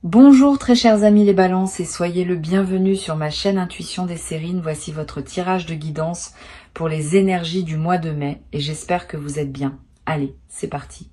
Bonjour très chers amis les balances et soyez le bienvenu sur ma chaîne Intuition des Sérines. Voici votre tirage de guidance pour les énergies du mois de mai et j'espère que vous êtes bien. Allez, c'est parti.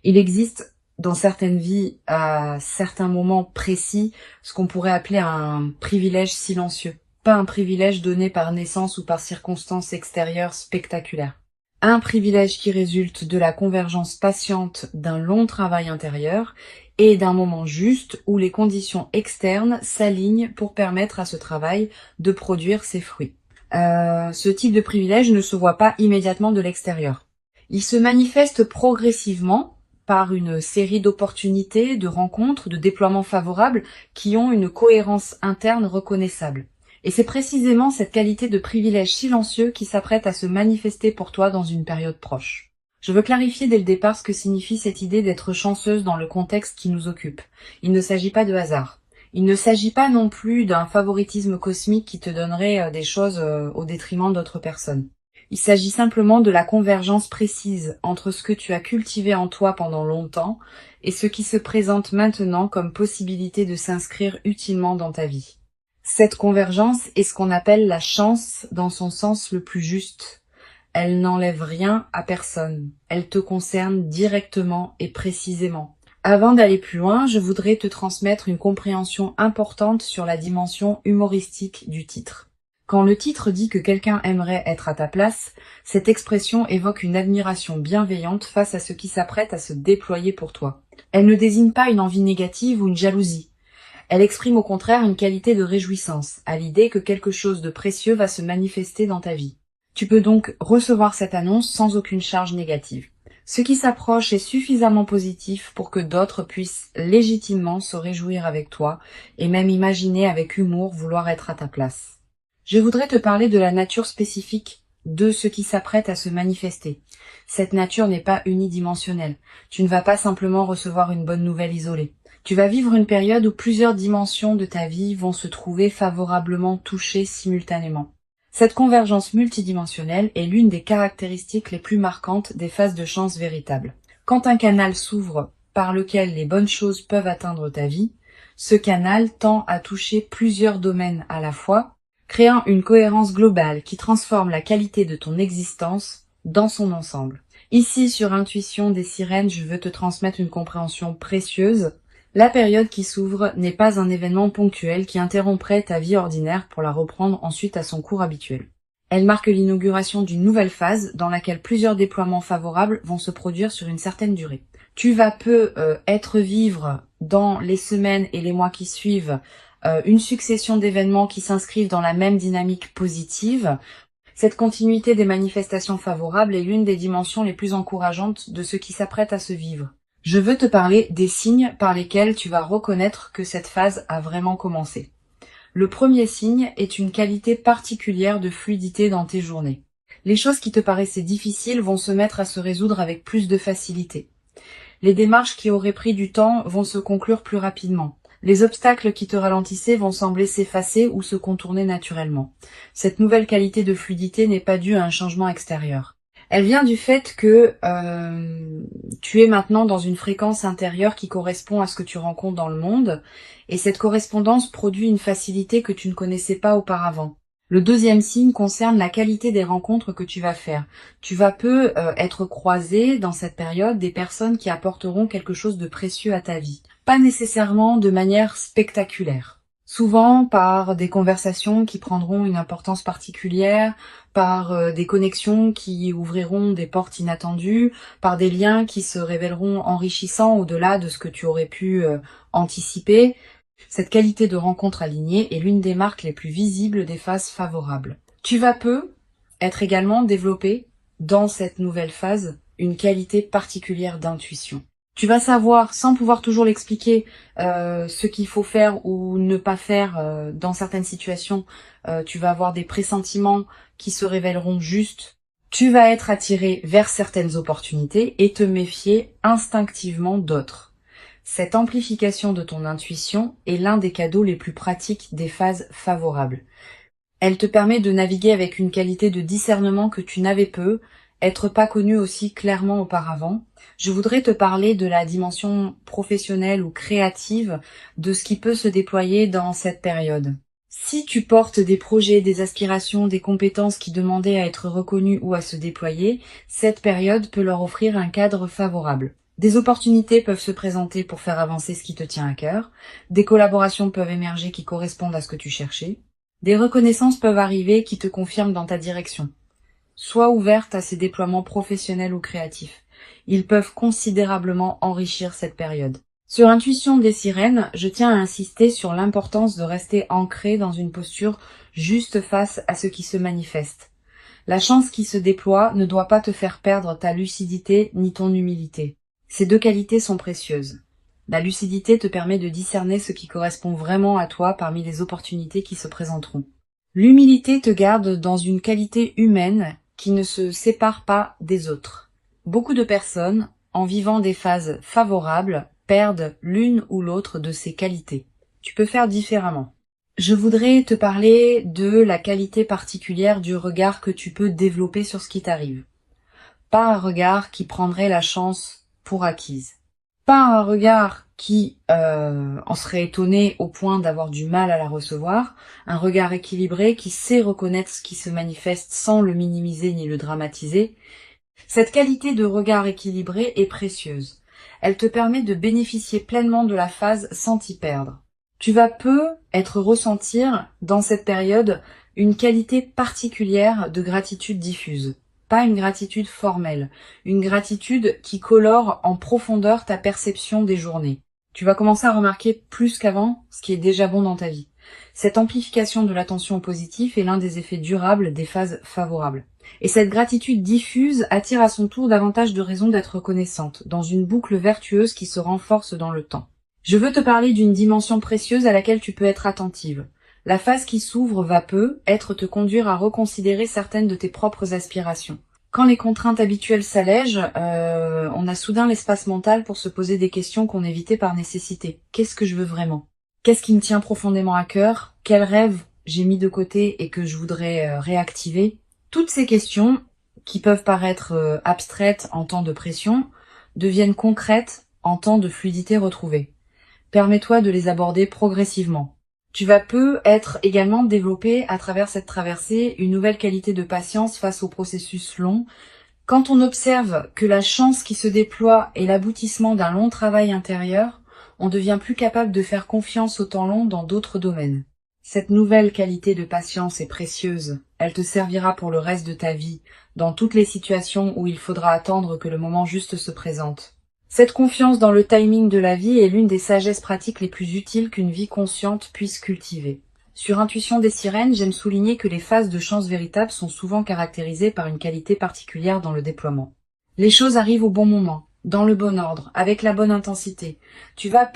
Il existe dans certaines vies, à certains moments précis, ce qu'on pourrait appeler un privilège silencieux. Pas un privilège donné par naissance ou par circonstances extérieures spectaculaires. Un privilège qui résulte de la convergence patiente d'un long travail intérieur et d'un moment juste où les conditions externes s'alignent pour permettre à ce travail de produire ses fruits. Ce type de privilège ne se voit pas immédiatement de l'extérieur. Il se manifeste progressivement par une série d'opportunités, de rencontres, de déploiements favorables qui ont une cohérence interne reconnaissable. Et c'est précisément cette qualité de privilège silencieux qui s'apprête à se manifester pour toi dans une période proche. Je veux clarifier dès le départ ce que signifie cette idée d'être chanceuse dans le contexte qui nous occupe. Il ne s'agit pas de hasard. Il ne s'agit pas non plus d'un favoritisme cosmique qui te donnerait des choses au détriment d'autres personnes. Il s'agit simplement de la convergence précise entre ce que tu as cultivé en toi pendant longtemps et ce qui se présente maintenant comme possibilité de s'inscrire utilement dans ta vie. Cette convergence est ce qu'on appelle la chance dans son sens le plus juste. Elle n'enlève rien à personne. Elle te concerne directement et précisément. Avant d'aller plus loin, je voudrais te transmettre une compréhension importante sur la dimension humoristique du titre. Quand le titre dit que quelqu'un aimerait être à ta place, cette expression évoque une admiration bienveillante face à ce qui s'apprête à se déployer pour toi. Elle ne désigne pas une envie négative ou une jalousie. Elle exprime au contraire une qualité de réjouissance, à l'idée que quelque chose de précieux va se manifester dans ta vie. Tu peux donc recevoir cette annonce sans aucune charge négative. Ce qui s'approche est suffisamment positif pour que d'autres puissent légitimement se réjouir avec toi et même imaginer avec humour vouloir être à ta place. Je voudrais te parler de la nature spécifique de ce qui s'apprête à se manifester. Cette nature n'est pas unidimensionnelle. Tu ne vas pas simplement recevoir une bonne nouvelle isolée. Tu vas vivre une période où plusieurs dimensions de ta vie vont se trouver favorablement touchées simultanément. Cette convergence multidimensionnelle est l'une des caractéristiques les plus marquantes des phases de chance véritables. Quand un canal s'ouvre par lequel les bonnes choses peuvent atteindre ta vie, ce canal tend à toucher plusieurs domaines à la fois, créant une cohérence globale qui transforme la qualité de ton existence dans son ensemble. Ici, sur Intuition des Sirènes, je veux te transmettre une compréhension précieuse. La période qui s'ouvre n'est pas un événement ponctuel qui interromprait ta vie ordinaire pour la reprendre ensuite à son cours habituel. Elle marque l'inauguration d'une nouvelle phase dans laquelle plusieurs déploiements favorables vont se produire sur une certaine durée. Tu vas être vivre dans les semaines et les mois qui suivent une succession d'événements qui s'inscrivent dans la même dynamique positive. Cette continuité des manifestations favorables est l'une des dimensions les plus encourageantes de ce qui s'apprête à se vivre. Je veux te parler des signes par lesquels tu vas reconnaître que cette phase a vraiment commencé. Le premier signe est une qualité particulière de fluidité dans tes journées. Les choses qui te paraissaient difficiles vont se mettre à se résoudre avec plus de facilité. Les démarches qui auraient pris du temps vont se conclure plus rapidement. Les obstacles qui te ralentissaient vont sembler s'effacer ou se contourner naturellement. Cette nouvelle qualité de fluidité n'est pas due à un changement extérieur. Elle vient du fait que tu es maintenant dans une fréquence intérieure qui correspond à ce que tu rencontres dans le monde, et cette correspondance produit une facilité que tu ne connaissais pas auparavant. Le deuxième signe concerne la qualité des rencontres que tu vas faire. Tu vas être croisé dans cette période des personnes qui apporteront quelque chose de précieux à ta vie. Pas nécessairement de manière spectaculaire. Souvent par des conversations qui prendront une importance particulière, par des connexions qui ouvriront des portes inattendues, par des liens qui se révéleront enrichissants au-delà de ce que tu aurais pu anticiper. Cette qualité de rencontre alignée est l'une des marques les plus visibles des phases favorables. Tu vas être également développé dans cette nouvelle phase une qualité particulière d'intuition. Tu vas savoir, sans pouvoir toujours l'expliquer, ce qu'il faut faire ou ne pas faire dans certaines situations. Tu vas avoir des pressentiments qui se révéleront justes. Tu vas être attiré vers certaines opportunités et te méfier instinctivement d'autres. Cette amplification de ton intuition est l'un des cadeaux les plus pratiques des phases favorables. Elle te permet de naviguer avec une qualité de discernement que tu n'avais peu être pas connu aussi clairement auparavant, je voudrais te parler de la dimension professionnelle ou créative de ce qui peut se déployer dans cette période. Si tu portes des projets, des aspirations, des compétences qui demandaient à être reconnues ou à se déployer, cette période peut leur offrir un cadre favorable. Des opportunités peuvent se présenter pour faire avancer ce qui te tient à cœur, des collaborations peuvent émerger qui correspondent à ce que tu cherchais, des reconnaissances peuvent arriver qui te confirment dans ta direction. Sois ouverte à ces déploiements professionnels ou créatifs. Ils peuvent considérablement enrichir cette période. Sur Intuition des sirènes, je tiens à insister sur l'importance de rester ancré dans une posture juste face à ce qui se manifeste. La chance qui se déploie ne doit pas te faire perdre ta lucidité ni ton humilité. Ces deux qualités sont précieuses. La lucidité te permet de discerner ce qui correspond vraiment à toi parmi les opportunités qui se présenteront. L'humilité te garde dans une qualité humaine qui ne se sépare pas des autres. Beaucoup de personnes, en vivant des phases favorables, perdent l'une ou l'autre de ces qualités. Tu peux faire différemment. Je voudrais te parler de la qualité particulière du regard que tu peux développer sur ce qui t'arrive. Pas un regard qui prendrait la chance pour acquise. Pas un regard qui en serait étonné au point d'avoir du mal à la recevoir, un regard équilibré qui sait reconnaître ce qui se manifeste sans le minimiser ni le dramatiser. Cette qualité de regard équilibré est précieuse. Elle te permet de bénéficier pleinement de la phase sans t'y perdre. Tu vas ressentir dans cette période une qualité particulière de gratitude diffuse. Pas une gratitude formelle, une gratitude qui colore en profondeur ta perception des journées. Tu vas commencer à remarquer plus qu'avant ce qui est déjà bon dans ta vie. Cette amplification de l'attention au positif est l'un des effets durables des phases favorables. Et cette gratitude diffuse attire à son tour davantage de raisons d'être reconnaissante, dans une boucle vertueuse qui se renforce dans le temps. Je veux te parler d'une dimension précieuse à laquelle tu peux être attentive. La phase qui s'ouvre va te conduire à reconsidérer certaines de tes propres aspirations. Quand les contraintes habituelles s'allègent, on a soudain l'espace mental pour se poser des questions qu'on évitait par nécessité. Qu'est-ce que je veux vraiment? Qu'est-ce qui me tient profondément à cœur? Quels rêves j'ai mis de côté et que je voudrais réactiver? Toutes ces questions, qui peuvent paraître abstraites en temps de pression, deviennent concrètes en temps de fluidité retrouvée. Permets-toi de les aborder progressivement. Tu vas être également développé à travers cette traversée une nouvelle qualité de patience face au processus long. Quand on observe que la chance qui se déploie est l'aboutissement d'un long travail intérieur, on devient plus capable de faire confiance au temps long dans d'autres domaines. Cette nouvelle qualité de patience est précieuse. Elle te servira pour le reste de ta vie, dans toutes les situations où il faudra attendre que le moment juste se présente. Cette confiance dans le timing de la vie est l'une des sagesses pratiques les plus utiles qu'une vie consciente puisse cultiver. Sur Intuition des sirènes, j'aime souligner que les phases de chance véritable sont souvent caractérisées par une qualité particulière dans le déploiement. Les choses arrivent au bon moment, dans le bon ordre, avec la bonne intensité. Tu vas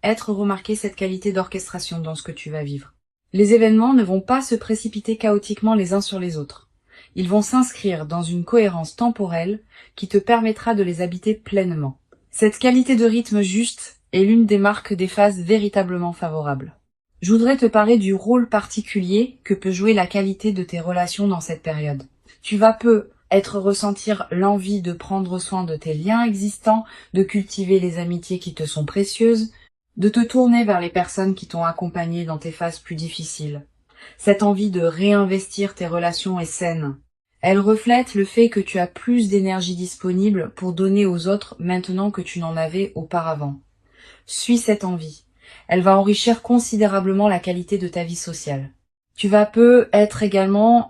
être remarqué cette qualité d'orchestration dans ce que tu vas vivre. Les événements ne vont pas se précipiter chaotiquement les uns sur les autres. Ils vont s'inscrire dans une cohérence temporelle qui te permettra de les habiter pleinement. Cette qualité de rythme juste est l'une des marques des phases véritablement favorables. Je voudrais te parler du rôle particulier que peut jouer la qualité de tes relations dans cette période. Tu vas ressentir l'envie de prendre soin de tes liens existants, de cultiver les amitiés qui te sont précieuses, de te tourner vers les personnes qui t'ont accompagné dans tes phases plus difficiles. Cette envie de réinvestir tes relations est saine. Elle reflète le fait que tu as plus d'énergie disponible pour donner aux autres maintenant que tu n'en avais auparavant. Suis cette envie. Elle va enrichir considérablement la qualité de ta vie sociale. Tu vas être également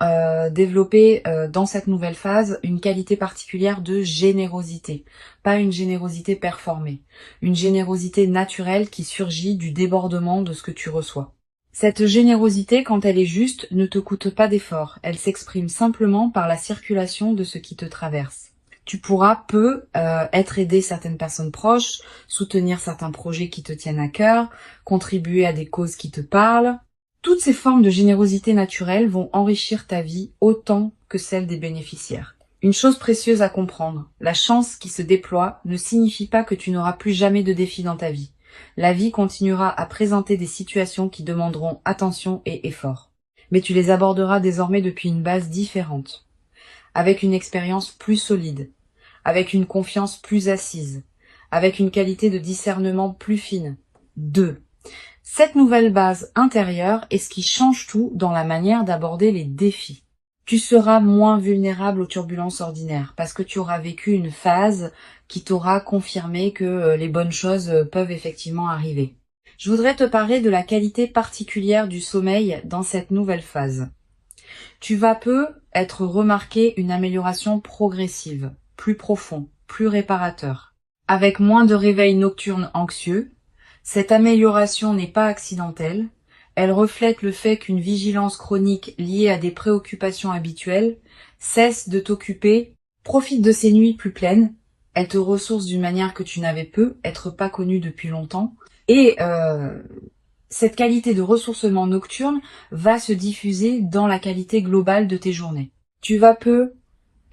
développer dans cette nouvelle phase une qualité particulière de générosité. Pas une générosité performée. Une générosité naturelle qui surgit du débordement de ce que tu reçois. Cette générosité, quand elle est juste, ne te coûte pas d'effort. Elle s'exprime simplement par la circulation de ce qui te traverse. Tu pourras aider certaines personnes proches, soutenir certains projets qui te tiennent à cœur, contribuer à des causes qui te parlent. Toutes ces formes de générosité naturelle vont enrichir ta vie autant que celle des bénéficiaires. Une chose précieuse à comprendre, la chance qui se déploie ne signifie pas que tu n'auras plus jamais de défis dans ta vie. La vie continuera à présenter des situations qui demanderont attention et effort. Mais tu les aborderas désormais depuis une base différente. avec une expérience plus solide, avec une confiance plus assise, avec une qualité de discernement plus fine. 2. Cette nouvelle base intérieure est ce qui change tout dans la manière d'aborder les défis. Tu seras moins vulnérable aux turbulences ordinaires parce que tu auras vécu une phase qui t'aura confirmé que les bonnes choses peuvent effectivement arriver. Je voudrais te parler de la qualité particulière du sommeil dans cette nouvelle phase. Tu vas peu être remarqué une amélioration progressive, plus profond, plus réparateur. Avec moins de réveils nocturnes anxieux, cette amélioration n'est pas accidentelle. Elle reflète le fait qu'une vigilance chronique liée à des préoccupations habituelles cesse de t'occuper, profite de ces nuits plus pleines, elle te ressource d'une manière que tu n'avais peu, être pas connue depuis longtemps, et cette qualité de ressourcement nocturne va se diffuser dans la qualité globale de tes journées. Tu vas peu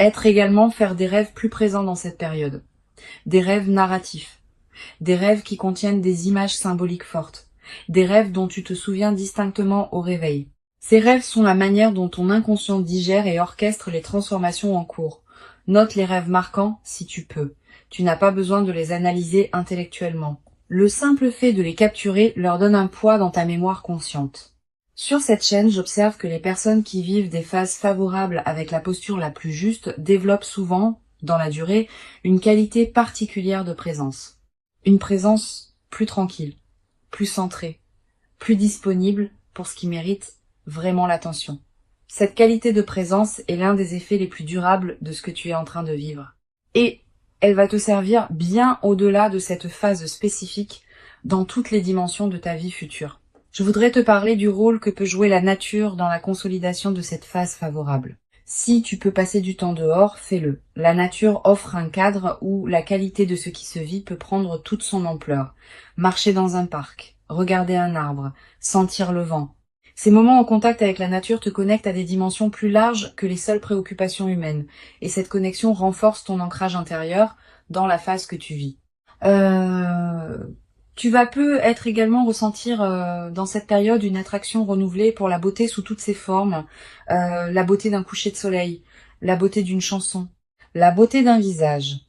être également faire des rêves plus présents dans cette période, des rêves narratifs, des rêves qui contiennent des images symboliques fortes, des rêves dont tu te souviens distinctement au réveil. Ces rêves sont la manière dont ton inconscient digère et orchestre les transformations en cours. Note les rêves marquants si tu peux. Tu n'as pas besoin de les analyser intellectuellement. Le simple fait de les capturer leur donne un poids dans ta mémoire consciente. Sur cette chaîne, j'observe que les personnes qui vivent des phases favorables avec la posture la plus juste développent souvent, dans la durée, une qualité particulière de présence. Une présence plus tranquille, plus centrée, plus disponible pour ce qui mérite vraiment l'attention. Cette qualité de présence est l'un des effets les plus durables de ce que tu es en train de vivre. Et elle va te servir bien au-delà de cette phase spécifique dans toutes les dimensions de ta vie future. Je voudrais te parler du rôle que peut jouer la nature dans la consolidation de cette phase favorable. Si tu peux passer du temps dehors, fais-le. La nature offre un cadre où la qualité de ce qui se vit peut prendre toute son ampleur. Marcher dans un parc, regarder un arbre, sentir le vent. Ces moments en contact avec la nature te connectent à des dimensions plus larges que les seules préoccupations humaines. Et cette connexion renforce ton ancrage intérieur dans la phase que tu vis. Tu vas peu être également ressentir dans cette période une attraction renouvelée pour la beauté sous toutes ses formes, la beauté d'un coucher de soleil, la beauté d'une chanson, la beauté d'un visage,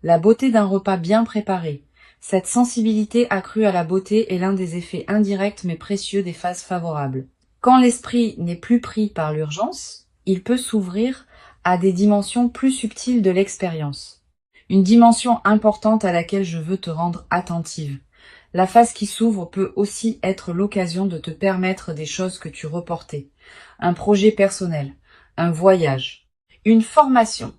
la beauté d'un repas bien préparé. Cette sensibilité accrue à la beauté est l'un des effets indirects mais précieux des phases favorables. Quand l'esprit n'est plus pris par l'urgence, il peut s'ouvrir à des dimensions plus subtiles de l'expérience. Une dimension importante à laquelle je veux te rendre attentive. La phase qui s'ouvre peut aussi être l'occasion de te permettre des choses que tu reportais. Un projet personnel, un voyage, une formation,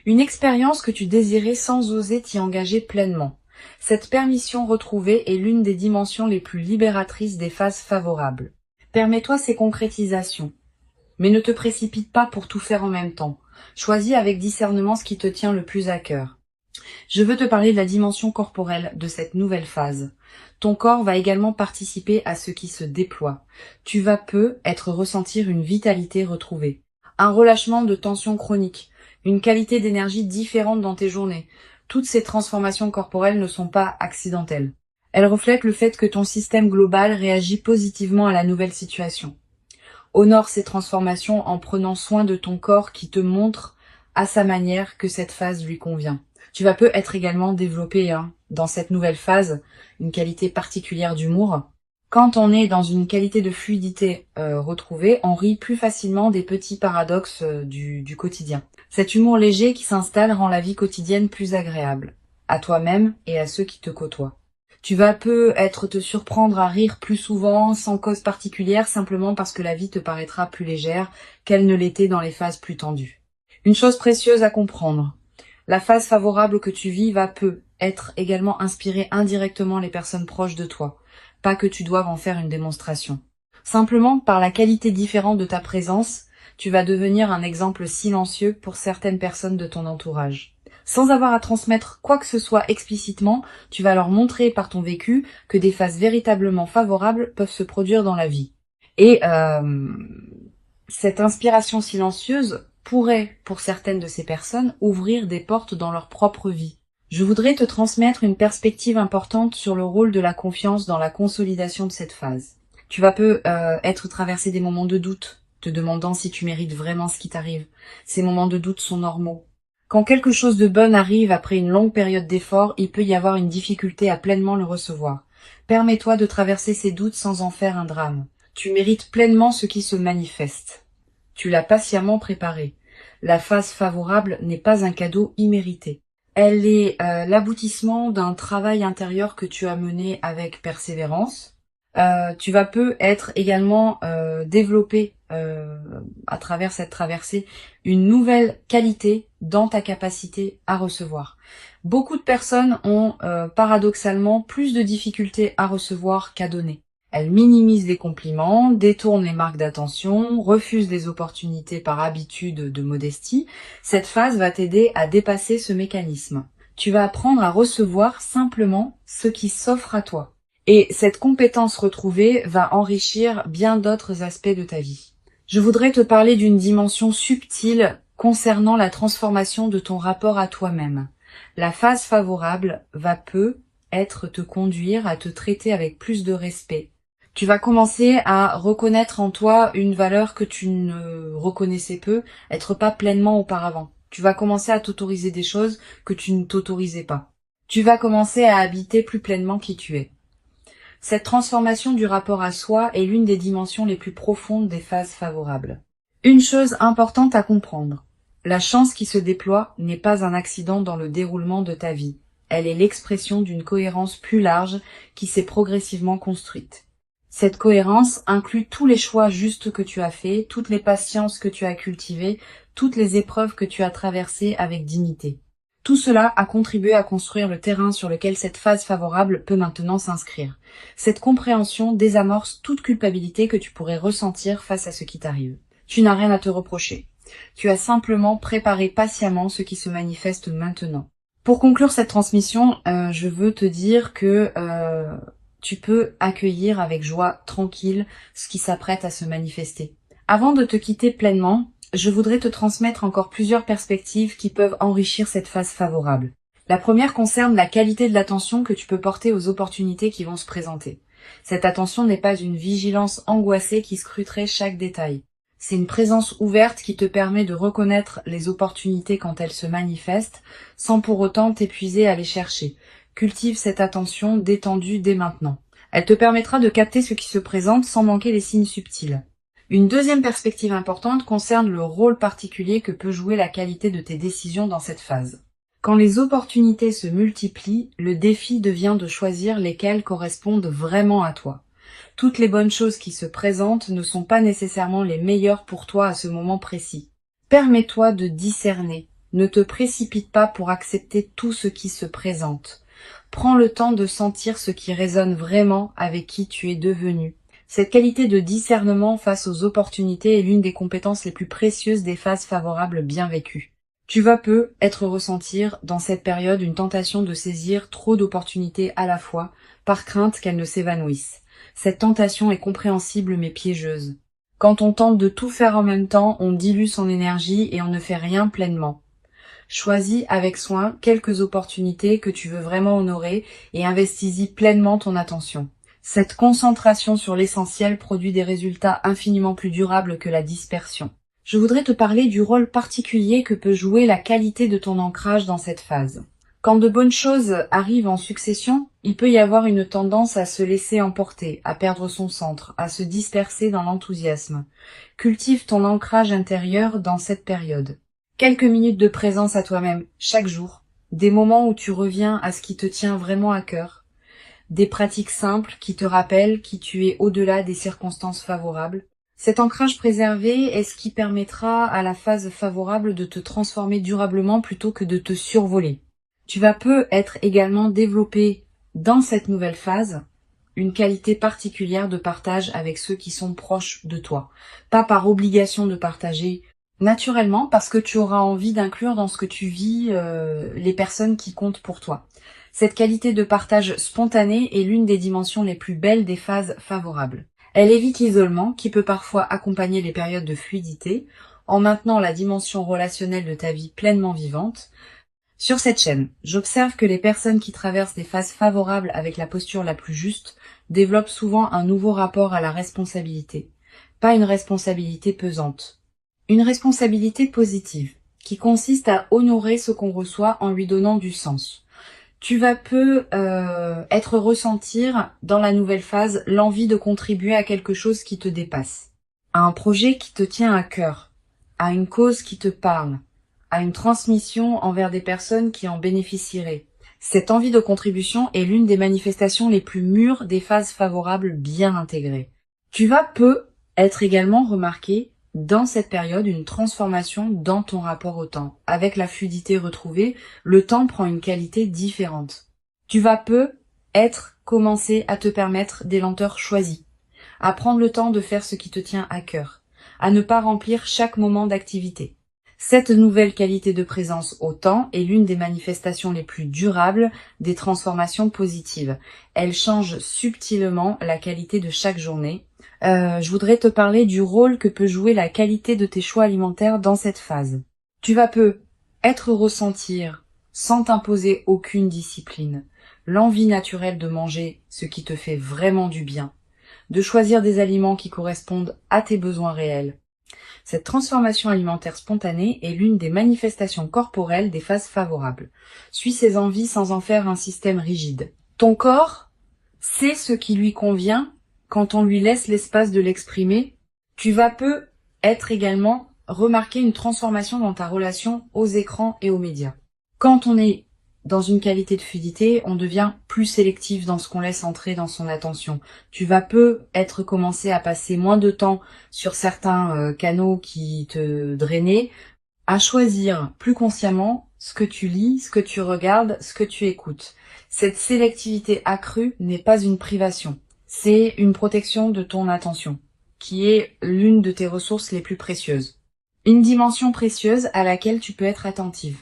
une expérience que tu désirais sans oser t'y engager pleinement. Cette permission retrouvée est l'une des dimensions les plus libératrices des phases favorables. Permets-toi ces concrétisations, mais ne te précipite pas pour tout faire en même temps. Choisis avec discernement ce qui te tient le plus à cœur. Je veux te parler de la dimension corporelle de cette nouvelle phase. Ton corps va également participer à ce qui se déploie. Tu vas peu ressentir une vitalité retrouvée, un relâchement de tension chronique, une qualité d'énergie différente dans tes journées. Toutes ces transformations corporelles ne sont pas accidentelles. Elles reflètent le fait que ton système global réagit positivement à la nouvelle situation. Honore ces transformations en prenant soin de ton corps qui te montre à sa manière que cette phase lui convient. Tu vas peu être également développé dans cette nouvelle phase une qualité particulière d'humour. Quand on est dans une qualité de fluidité retrouvée, on rit plus facilement des petits paradoxes du quotidien. Cet humour léger qui s'installe rend la vie quotidienne plus agréable, à toi-même et à ceux qui te côtoient. Tu vas peu te surprendre à rire plus souvent, sans cause particulière, simplement parce que la vie te paraîtra plus légère qu'elle ne l'était dans les phases plus tendues. Une chose précieuse à comprendre. La phase favorable que tu vis va peu être également inspirer indirectement les personnes proches de toi. Pas que tu doives en faire une démonstration. Simplement, par la qualité différente de ta présence, tu vas devenir un exemple silencieux pour certaines personnes de ton entourage. Sans avoir à transmettre quoi que ce soit explicitement, tu vas leur montrer par ton vécu que des phases véritablement favorables peuvent se produire dans la vie. Et cette inspiration silencieuse pourrait, pour certaines de ces personnes, ouvrir des portes dans leur propre vie. Je voudrais te transmettre une perspective importante sur le rôle de la confiance dans la consolidation de cette phase. Tu vas peu traverser des moments de doute, te demandant si tu mérites vraiment ce qui t'arrive. Ces moments de doute sont normaux. Quand quelque chose de bon arrive après une longue période d'effort, il peut y avoir une difficulté à pleinement le recevoir. Permets-toi de traverser ces doutes sans en faire un drame. Tu mérites pleinement ce qui se manifeste. Tu l'as patiemment préparé. La phase favorable n'est pas un cadeau immérité. Elle est l'aboutissement d'un travail intérieur que tu as mené avec persévérance. Tu vas être également développer à travers cette traversée une nouvelle qualité dans ta capacité à recevoir. Beaucoup de personnes ont paradoxalement plus de difficultés à recevoir qu'à donner. Elles minimisent les compliments, détournent les marques d'attention, refusent des opportunités par habitude de modestie. Cette phase va t'aider à dépasser ce mécanisme. Tu vas apprendre à recevoir simplement ce qui s'offre à toi. Et cette compétence retrouvée va enrichir bien d'autres aspects de ta vie. Je voudrais te parler d'une dimension subtile concernant la transformation de ton rapport à toi-même. La phase favorable va te conduire à te traiter avec plus de respect. Tu vas commencer à reconnaître en toi une valeur que tu ne reconnaissais être pas pleinement auparavant. Tu vas commencer à t'autoriser des choses que tu ne t'autorisais pas. Tu vas commencer à habiter plus pleinement qui tu es. Cette transformation du rapport à soi est l'une des dimensions les plus profondes des phases favorables. Une chose importante à comprendre. La chance qui se déploie n'est pas un accident dans le déroulement de ta vie. Elle est l'expression d'une cohérence plus large qui s'est progressivement construite. Cette cohérence inclut tous les choix justes que tu as faits, toutes les patiences que tu as cultivées, toutes les épreuves que tu as traversées avec dignité. Tout cela a contribué à construire le terrain sur lequel cette phase favorable peut maintenant s'inscrire. Cette compréhension désamorce toute culpabilité que tu pourrais ressentir face à ce qui t'arrive. Tu n'as rien à te reprocher. Tu as simplement préparé patiemment ce qui se manifeste maintenant. Pour conclure cette transmission, je veux te dire que tu peux accueillir avec joie, tranquille, ce qui s'apprête à se manifester. Avant de te quitter pleinement, je voudrais te transmettre encore plusieurs perspectives qui peuvent enrichir cette phase favorable. La première concerne la qualité de l'attention que tu peux porter aux opportunités qui vont se présenter. Cette attention n'est pas une vigilance angoissée qui scruterait chaque détail. C'est une présence ouverte qui te permet de reconnaître les opportunités quand elles se manifestent, sans pour autant t'épuiser à les chercher. Cultive cette attention détendue dès maintenant. Elle te permettra de capter ce qui se présente sans manquer les signes subtils. Une deuxième perspective importante concerne le rôle particulier que peut jouer la qualité de tes décisions dans cette phase. Quand les opportunités se multiplient, le défi devient de choisir lesquelles correspondent vraiment à toi. Toutes les bonnes choses qui se présentent ne sont pas nécessairement les meilleures pour toi à ce moment précis. Permets-toi de discerner. Ne te précipite pas pour accepter tout ce qui se présente. Prends le temps de sentir ce qui résonne vraiment avec qui tu es devenu. Cette qualité de discernement face aux opportunités est l'une des compétences les plus précieuses des phases favorables bien vécues. Tu vas ressentir dans cette période une tentation de saisir trop d'opportunités à la fois, par crainte qu'elles ne s'évanouissent. Cette tentation est compréhensible mais piégeuse. Quand on tente de tout faire en même temps, on dilue son énergie et on ne fait rien pleinement. Choisis avec soin quelques opportunités que tu veux vraiment honorer et investis-y pleinement ton attention. Cette concentration sur l'essentiel produit des résultats infiniment plus durables que la dispersion. Je voudrais te parler du rôle particulier que peut jouer la qualité de ton ancrage dans cette phase. Quand de bonnes choses arrivent en succession, il peut y avoir une tendance à se laisser emporter, à perdre son centre, à se disperser dans l'enthousiasme. Cultive ton ancrage intérieur dans cette période. Quelques minutes de présence à toi-même chaque jour, des moments où tu reviens à ce qui te tient vraiment à cœur, des pratiques simples qui te rappellent qui tu es au-delà des circonstances favorables. Cet ancrage préservé est ce qui permettra à la phase favorable de te transformer durablement plutôt que de te survoler. Tu vas être également développé dans cette nouvelle phase une qualité particulière de partage avec ceux qui sont proches de toi. Pas par obligation de partager, naturellement parce que tu auras envie d'inclure dans ce que tu vis les personnes qui comptent pour toi. Cette qualité de partage spontané est l'une des dimensions les plus belles des phases favorables. Elle évite l'isolement qui peut parfois accompagner les périodes de fluidité en maintenant la dimension relationnelle de ta vie pleinement vivante. Sur cette chaîne, j'observe que les personnes qui traversent des phases favorables avec la posture la plus juste développent souvent un nouveau rapport à la responsabilité. pas une responsabilité pesante. Une responsabilité positive, qui consiste à honorer ce qu'on reçoit en lui donnant du sens. Tu vas ressentir dans la nouvelle phase l'envie de contribuer à quelque chose qui te dépasse, à un projet qui te tient à cœur, à une cause qui te parle, à une transmission envers des personnes qui en bénéficieraient. Cette envie de contribution est l'une des manifestations les plus mûres des phases favorables bien intégrées. Tu vas être également remarqué dans cette période une transformation dans ton rapport au temps. Avec la fluidité retrouvée, le temps prend une qualité différente. Tu vas commencer à te permettre des lenteurs choisies, à prendre le temps de faire ce qui te tient à cœur, à ne pas remplir chaque moment d'activité. Cette nouvelle qualité de présence au temps est l'une des manifestations les plus durables des transformations positives. Elle change subtilement la qualité de chaque journée. Je voudrais te parler du rôle que peut jouer la qualité de tes choix alimentaires dans cette phase. Tu vas ressentir, sans t'imposer aucune discipline, l'envie naturelle de manger ce qui te fait vraiment du bien, de choisir des aliments qui correspondent à tes besoins réels. Cette transformation alimentaire spontanée est l'une des manifestations corporelles des phases favorables. Suis ces envies sans en faire un système rigide. Ton corps sait ce qui lui convient quand on lui laisse l'espace de l'exprimer. Tu vas également remarquer une transformation dans ta relation aux écrans et aux médias. Quand on est dans une qualité de fluidité, on devient plus sélectif dans ce qu'on laisse entrer dans son attention. Tu vas commencer à passer moins de temps sur certains canaux qui te drainaient, à choisir plus consciemment ce que tu lis, ce que tu regardes, ce que tu écoutes. Cette sélectivité accrue n'est pas une privation, c'est une protection de ton attention, qui est l'une de tes ressources les plus précieuses. Une dimension précieuse à laquelle tu peux être attentive.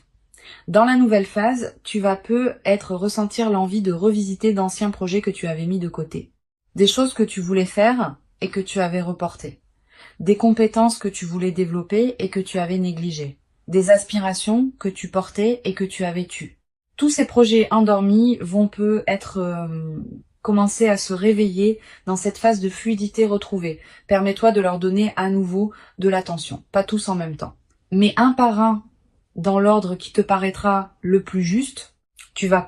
Dans la nouvelle phase, tu vas ressentir l'envie de revisiter d'anciens projets que tu avais mis de côté. Des choses que tu voulais faire et que tu avais reportées. Des compétences que tu voulais développer et que tu avais négligées. Des aspirations que tu portais et que tu avais tues. Tous ces projets endormis vont commencer à se réveiller dans cette phase de fluidité retrouvée. Permets-toi de leur donner à nouveau de l'attention. Pas tous en même temps, mais un par un, dans l'ordre qui te paraîtra le plus juste. Tu vas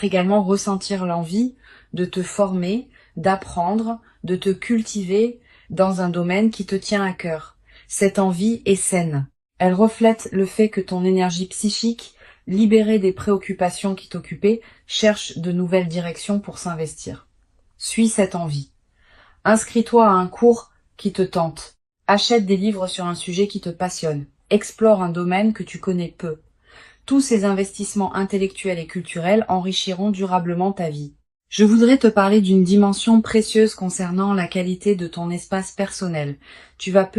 également ressentir l'envie de te former, d'apprendre, de te cultiver dans un domaine qui te tient à cœur. Cette envie est saine. Elle reflète le fait que ton énergie psychique, libérée des préoccupations qui t'occupaient, cherche de nouvelles directions pour s'investir. Suis cette envie. Inscris-toi à un cours qui te tente. Achète des livres sur un sujet qui te passionne. Explore un domaine que tu connais peu. Tous ces investissements intellectuels et culturels enrichiront durablement ta vie. Je voudrais te parler d'une dimension précieuse concernant la qualité de ton espace personnel. Tu vas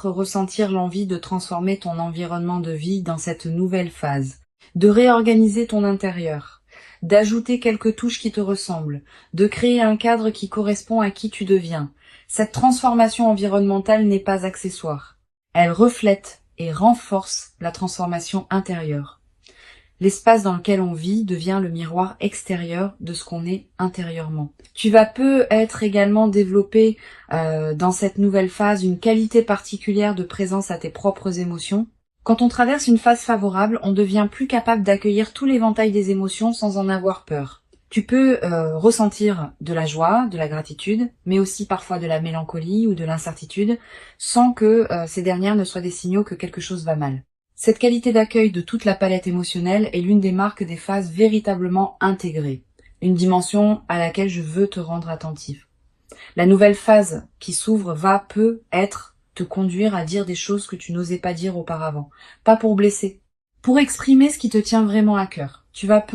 ressentir l'envie de transformer ton environnement de vie dans cette nouvelle phase, de réorganiser ton intérieur, d'ajouter quelques touches qui te ressemblent, de créer un cadre qui correspond à qui tu deviens. Cette transformation environnementale n'est pas accessoire. Elle reflète et renforce la transformation intérieure. L'espace dans lequel on vit devient le miroir extérieur de ce qu'on est intérieurement. Tu vas également développer dans cette nouvelle phase une qualité particulière de présence à tes propres émotions. Quand on traverse une phase favorable, on devient plus capable d'accueillir tout l'éventail des émotions sans en avoir peur. Tu peux ressentir de la joie, de la gratitude, mais aussi parfois de la mélancolie ou de l'incertitude, sans que ces dernières ne soient des signaux que quelque chose va mal. Cette qualité d'accueil de toute la palette émotionnelle est l'une des marques des phases véritablement intégrées, une dimension à laquelle je veux te rendre attentif. La nouvelle phase qui s'ouvre va te conduire à dire des choses que tu n'osais pas dire auparavant, pas pour blesser, pour exprimer ce qui te tient vraiment à cœur. Tu vas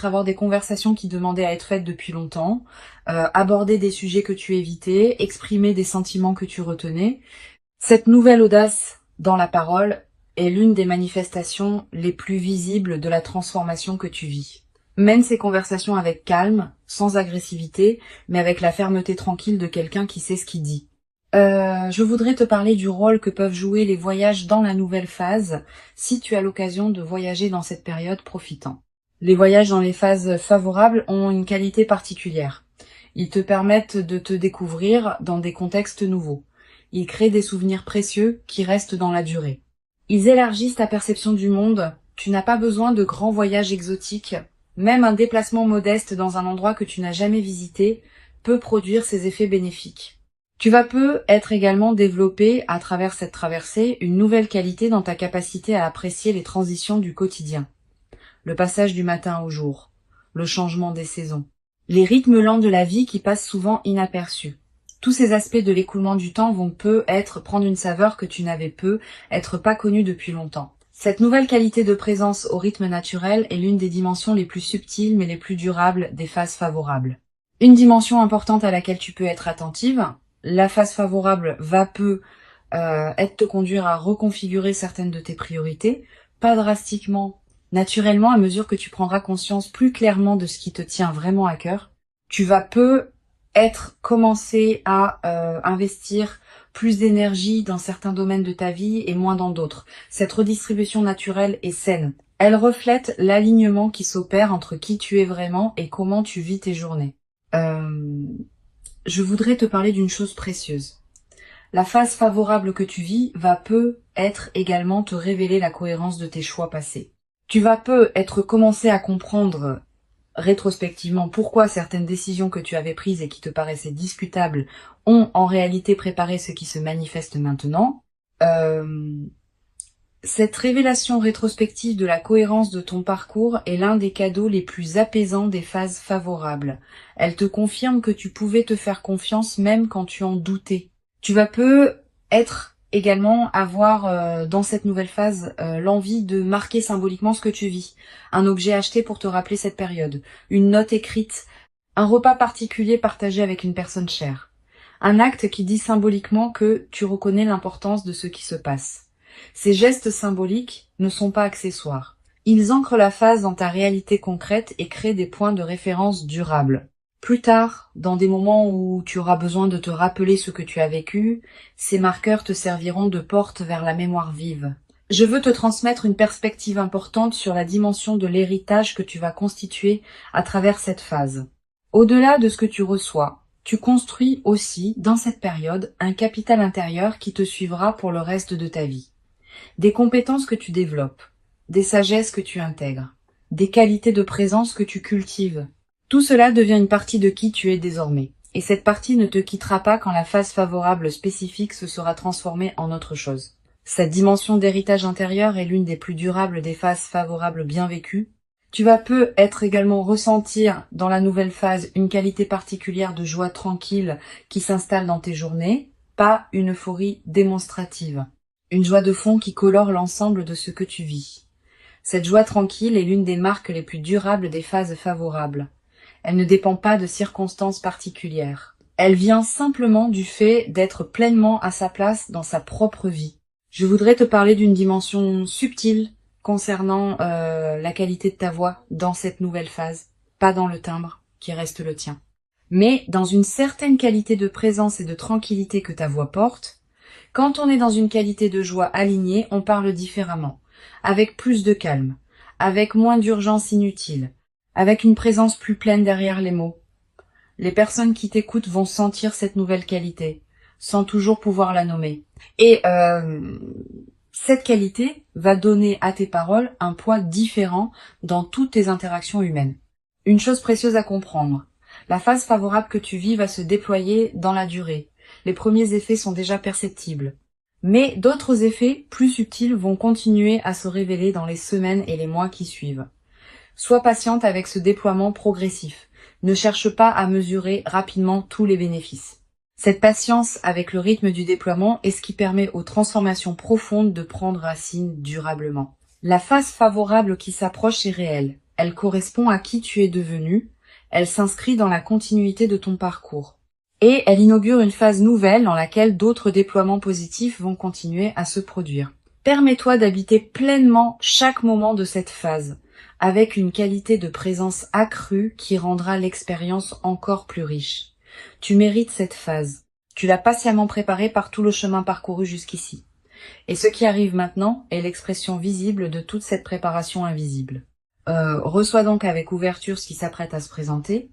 avoir des conversations qui demandaient à être faites depuis longtemps, aborder des sujets que tu évitais, exprimer des sentiments que tu retenais. Cette nouvelle audace dans la parole est l'une des manifestations les plus visibles de la transformation que tu vis. Mène ces conversations avec calme, sans agressivité, mais avec la fermeté tranquille de quelqu'un qui sait ce qu'il dit. Je voudrais te parler du rôle que peuvent jouer les voyages dans la nouvelle phase, si tu as l'occasion de voyager dans cette période, profitant. Les voyages dans les phases favorables ont une qualité particulière. Ils te permettent de te découvrir dans des contextes nouveaux. Ils créent des souvenirs précieux qui restent dans la durée. Ils élargissent ta perception du monde. Tu n'as pas besoin de grands voyages exotiques. Même un déplacement modeste dans un endroit que tu n'as jamais visité peut produire ses effets bénéfiques. Tu vas être également développé, à travers cette traversée, une nouvelle qualité dans ta capacité à apprécier les transitions du quotidien. Le passage du matin au jour, le changement des saisons, les rythmes lents de la vie qui passent souvent inaperçus. Tous ces aspects de l'écoulement du temps vont prendre une saveur que tu n'avais être pas connue depuis longtemps. Cette nouvelle qualité de présence au rythme naturel est l'une des dimensions les plus subtiles mais les plus durables des phases favorables. Une dimension importante à laquelle tu peux être attentive, la phase favorable va te conduire à reconfigurer certaines de tes priorités, pas drastiquement, naturellement, à mesure que tu prendras conscience plus clairement de ce qui te tient vraiment à cœur. Tu vas commencer à investir plus d'énergie dans certains domaines de ta vie et moins dans d'autres. Cette redistribution naturelle est saine. Elle reflète l'alignement qui s'opère entre qui tu es vraiment et comment tu vis tes journées. Je voudrais te parler d'une chose précieuse. La phase favorable que tu vis va être également te révéler la cohérence de tes choix passés. Tu vas commencer à comprendre rétrospectivement pourquoi certaines décisions que tu avais prises et qui te paraissaient discutables ont en réalité préparé ce qui se manifeste maintenant. Cette révélation rétrospective de la cohérence de ton parcours est l'un des cadeaux les plus apaisants des phases favorables. Elle te confirme que tu pouvais te faire confiance même quand tu en doutais. Tu vas avoir dans cette nouvelle phase l'envie de marquer symboliquement ce que tu vis. Un objet acheté pour te rappeler cette période, une note écrite, un repas particulier partagé avec une personne chère. Un acte qui dit symboliquement que tu reconnais l'importance de ce qui se passe. Ces gestes symboliques ne sont pas accessoires. Ils ancrent la phase dans ta réalité concrète et créent des points de référence durables. Plus tard, dans des moments où tu auras besoin de te rappeler ce que tu as vécu, ces marqueurs te serviront de porte vers la mémoire vive. Je veux te transmettre une perspective importante sur la dimension de l'héritage que tu vas constituer à travers cette phase. Au-delà de ce que tu reçois, tu construis aussi, dans cette période, un capital intérieur qui te suivra pour le reste de ta vie. Des compétences que tu développes, des sagesses que tu intègres, des qualités de présence que tu cultives. Tout cela devient une partie de qui tu es désormais. Et cette partie ne te quittera pas quand la phase favorable spécifique se sera transformée en autre chose. Cette dimension d'héritage intérieur est l'une des plus durables des phases favorables bien vécues. Tu vas également ressentir dans la nouvelle phase une qualité particulière de joie tranquille qui s'installe dans tes journées, pas une euphorie démonstrative. Une joie de fond qui colore l'ensemble de ce que tu vis. Cette joie tranquille est l'une des marques les plus durables des phases favorables. Elle ne dépend pas de circonstances particulières. Elle vient simplement du fait d'être pleinement à sa place dans sa propre vie. Je voudrais te parler d'une dimension subtile concernant la qualité de ta voix dans cette nouvelle phase, pas dans le timbre qui reste le tien, mais dans une certaine qualité de présence et de tranquillité que ta voix porte. Quand on est dans une qualité de joie alignée, on parle différemment, avec plus de calme, avec moins d'urgence inutile, avec une présence plus pleine derrière les mots. Les personnes qui t'écoutent vont sentir cette nouvelle qualité, sans toujours pouvoir la nommer. Et cette qualité va donner à tes paroles un poids différent dans toutes tes interactions humaines. Une chose précieuse à comprendre, la phase favorable que tu vis va se déployer dans la durée. Les premiers effets sont déjà perceptibles. Mais d'autres effets plus subtils vont continuer à se révéler dans les semaines et les mois qui suivent. Sois patiente avec ce déploiement progressif. Ne cherche pas à mesurer rapidement tous les bénéfices. Cette patience avec le rythme du déploiement est ce qui permet aux transformations profondes de prendre racine durablement. La phase favorable qui s'approche est réelle. Elle correspond à qui tu es devenu. Elle s'inscrit dans la continuité de ton parcours. Et elle inaugure une phase nouvelle dans laquelle d'autres déploiements positifs vont continuer à se produire. Permets-toi d'habiter pleinement chaque moment de cette phase, avec une qualité de présence accrue qui rendra l'expérience encore plus riche. Tu mérites cette phase. Tu l'as patiemment préparée par tout le chemin parcouru jusqu'ici. Et ce qui arrive maintenant est l'expression visible de toute cette préparation invisible. Reçois donc avec ouverture ce qui s'apprête à se présenter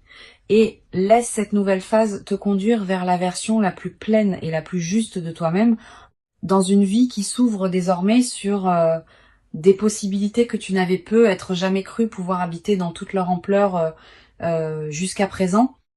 et laisse cette nouvelle phase te conduire vers la version la plus pleine et la plus juste de toi-même, dans une vie qui s'ouvre désormais sur des possibilités que tu n'avais peut-être jamais cru pouvoir habiter dans toute leur ampleur jusqu'à présent.